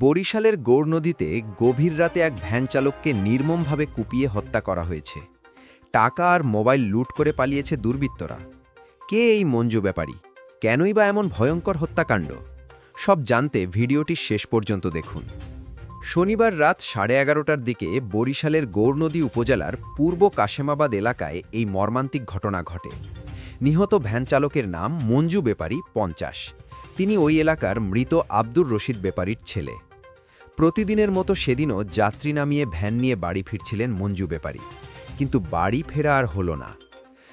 বরিশালের গৌর নদীতে গভীর রাতে এক ভ্যান চালককে নির্মমভাবে কুপিয়ে হত্যা করা হয়েছে। টাকা আর মোবাইল লুট করে পালিয়েছে দুর্বৃত্তরা। কে এই মঞ্জু ব্যাপারী? কেনই বা এমন ভয়ঙ্কর হত্যাকাণ্ড? সব জানতে ভিডিওটি শেষ পর্যন্ত দেখুন। শনিবার রাত 11:30টার দিকে বরিশালের গৌরনদী উপজেলার পূর্ব কাশেমাবাদ এলাকায় এই মর্মান্তিক ঘটনা ঘটে। নিহত ভ্যান চালকের নাম মঞ্জু ব্যাপারী, 50। তিনি ওই এলাকার মৃত আব্দুর রশিদ ব্যাপারীর ছেলে। প্রতিদিনের মতো সেদিনও যাত্রী নামিয়ে ভ্যান নিয়ে বাড়ি ফিরছিলেন মঞ্জু ব্যাপারী, কিন্তু বাড়ি ফেরা আর হল না।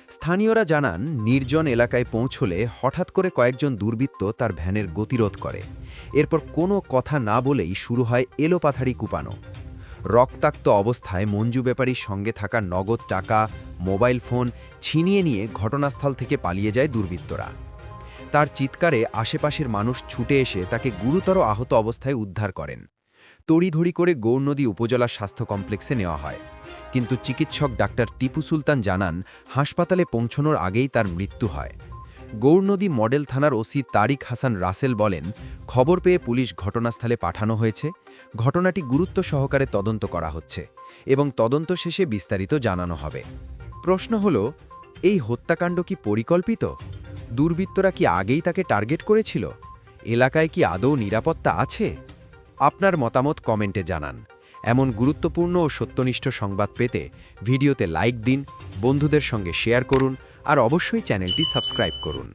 স্থানীয়রা জানান, নির্জন এলাকায় পৌঁছলে হঠাৎ করে কয়েকজন দুর্বৃত্ত তার ভ্যানের গতিরোধ করে। এরপর কোনো কথা না বলেই শুরু হয় এলোপাথাড়ি কুপানো। রক্তাক্ত অবস্থায় মঞ্জু ব্যাপারীর সঙ্গে থাকা নগদ টাকা, মোবাইল ফোন ছিনিয়ে নিয়ে ঘটনাস্থল থেকে পালিয়ে যায় দুর্বৃত্তরা। তার চিৎকারে আশেপাশের মানুষ ছুটে এসে তাকে গুরুতর আহত অবস্থায় উদ্ধার করেন। তড়িঘড়ি করে গৌরনদী উপজেলা স্বাস্থ্য কমপ্লেক্সে নেওয়া হয়, কিন্তু চিকিৎসক ডাক্তার টিপু সুলতান জানান, হাসপাতালে পৌঁছানোর আগেই তার মৃত্যু হয়। গৌরনদী মডেল থানার ওসি তারিক হাসান রাসেল বলেন, খবর পেয়ে পুলিশ ঘটনাস্থলে পাঠানো হয়েছে। ঘটনাটি গুরুত্ব সহকারে তদন্ত করা হচ্ছে এবং তদন্ত শেষে বিস্তারিত জানানো হবে। প্রশ্ন হল, এই হত্যাকাণ্ড কি পরিকল্পিত? দুর্বৃত্তরা কি আগেই তাকে টার্গেট করেছিল? এলাকায় কি আদৌ নিরাপত্তা আছে? আপনার মতামত কমেন্টে জানান। এমন গুরুত্বপূর্ণ ও সত্যনিষ্ঠ সংবাদ পেতে ভিডিওতে লাইক দিন, বন্ধুদের সঙ্গে শেয়ার করুন আর অবশ্যই চ্যানেলটি সাবস্ক্রাইব করুন।